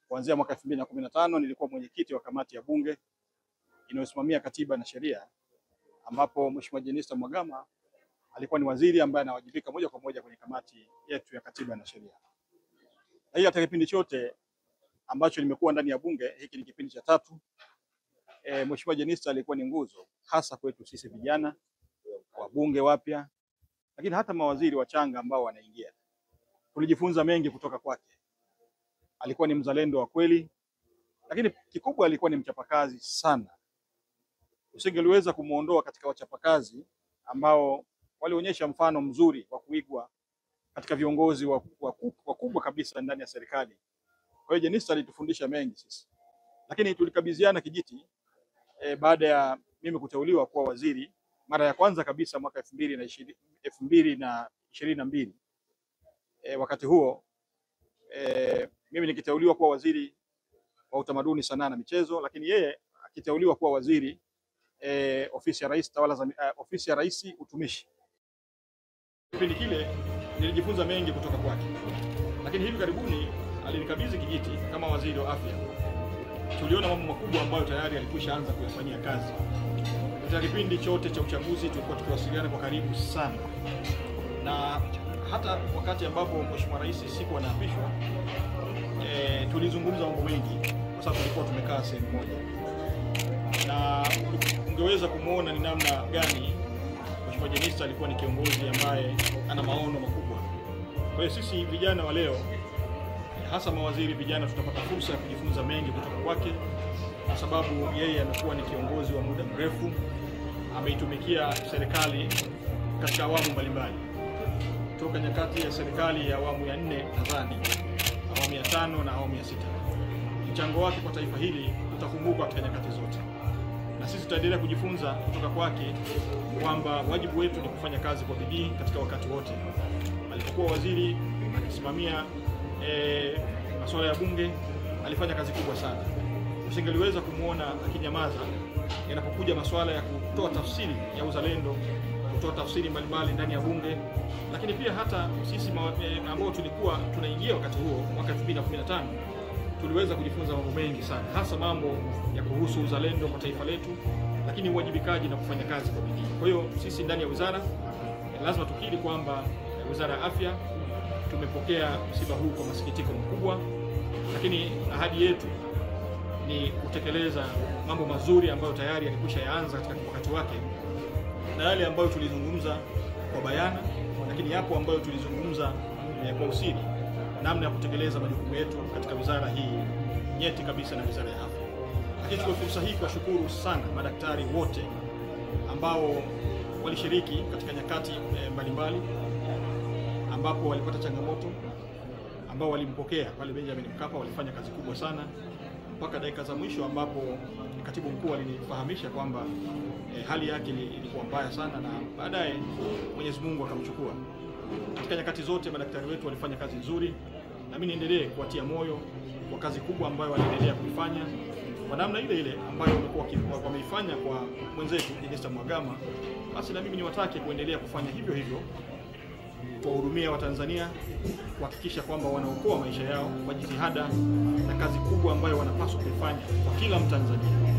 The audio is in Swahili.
kuanzia mwaka 2015 nilikuwa mwenyekiti wa kamati ya bunge inayosimamia katiba na sheria, ambapo Mheshimiwa Jenista Mhagama alikuwa ni waziri ambaye anawajibika moja kwa moja kwenye kamati yetu ya katiba na sheria. Na hii hata kipindi chote ambacho nimekuwa ndani ya bunge, hiki ni kipindi cha 3, Mheshimiwa Jenista alikuwa ni nguzo hasa kwetu sisi vijana wabunge wapya, lakini hata mawaziri wachanga ambao wanaingia. Tulijifunza mengi kutoka kwake. Alikuwa ni mzalendo wa kweli, lakini kikubwa alikuwa ni mchapakazi sana. Usingeliweza kumuondoa katika wachapakazi ambao walionyesha mfano mzuri wa kuigwa katika viongozi wakubwa kabisa ndani ya serikali. Kwa hiyo Jenista alitufundisha mengi sisi. Lakini tulikabidhiana kijiti baada ya mimi kuteuliwa kuwa waziri mara ya kwanza kabisa mwaka 2022. Wakati huo mimi nikiteuliwa kuwa waziri wa utamaduni, sanaa na michezo, lakini yeye akiteuliwa kuwa waziri ofisi ya rais, ofisi ya rais utumishi. Kipindi kile nilijifunza mengi kutoka kwake, lakini hivi karibuni alinikabidhi kijiti kama waziri wa afya. Tuliona mambo makubwa ambayo tayari alikwisha anza kuyafanyia kazi. Katika kipindi chote cha uchaguzi tulikuwa tukiwasiliana kwa karibu sana, na hata wakati ambapo Mheshimiwa Rais siku anaapishwa tulizungumza mambo mengi kwa sababu tulikuwa tumekaa sehemu moja, na ungeweza kumuona ni namna gani Mheshimiwa Jenista alikuwa ni kiongozi ambaye ana maono makubwa. Kwa hiyo sisi vijana wa leo, hasa mawaziri vijana, tutapata fursa ya kujifunza mengi kutoka kwake, kwa sababu yeye amekuwa ni kiongozi wa muda mrefu, ameitumikia serikali katika awamu mbalimbali, toka nyakati ya serikali ya awamu ya 4 nadhani, awamu ya 5 na awamu ya 6. Mchango wake kwa taifa hili utakumbukwa katika nyakati zote, na sisi tutaendelea kujifunza kutoka kwake kwamba wajibu wetu ni kufanya kazi kwa bidii katika wakati wote. Alipokuwa waziri akisimamia masuala ya bunge, alifanya kazi kubwa sana. Usingeliweza kumuona akinyamaza yanapokuja masuala ya kutoa tafsiri ya uzalendo, kutoa tafsiri mbalimbali ndani ya bunge. Lakini pia hata sisi ambao tulikuwa tunaingia wakati huo mwaka 2015 tuliweza kujifunza mambo mengi sana, hasa mambo ya kuhusu uzalendo kwa taifa letu, lakini uwajibikaji na kufanya kazi kwa bidii. Kwa hiyo sisi ndani ya wizara lazima tukiri kwamba Wizara ya Afya tumepokea msiba huu kwa masikitiko makubwa, lakini ahadi yetu ni kutekeleza mambo mazuri ambayo tayari yalikwisha yaanza katika wakati wake, na yale ambayo tulizungumza kwa bayana, lakini yapo ambayo tulizungumza kwa usiri, namna ya kutekeleza majukumu yetu katika wizara hii nyeti kabisa na Wizara ya Afya. Lakini kwa fursa hii kuwashukuru sana madaktari wote ambao walishiriki katika nyakati mbalimbali ambapo walipata changamoto, ambao walimpokea pale Benjamin Mkapa, walifanya kazi kubwa sana mpaka dakika za mwisho, ambapo katibu mkuu alinifahamisha kwamba hali yake ilikuwa mbaya sana, na baadaye Mwenyezi Mungu akamchukua. Katika nyakati zote madaktari wetu walifanya kazi nzuri, na mimi niendelee kuwatia moyo kwa kazi kubwa ambayo wanaendelea kuifanya kwa namna ile ile ambayo wameifanya kwa mwenzetu Jenista Mhagama. Basi na mimi niwatake kuendelea kufanya hivyo hivyo, kuwahudumia Watanzania, kuhakikisha kwamba wanaokoa maisha yao kwa jitihada na kazi kubwa ambayo wanapaswa kuifanya kwa kila Mtanzania.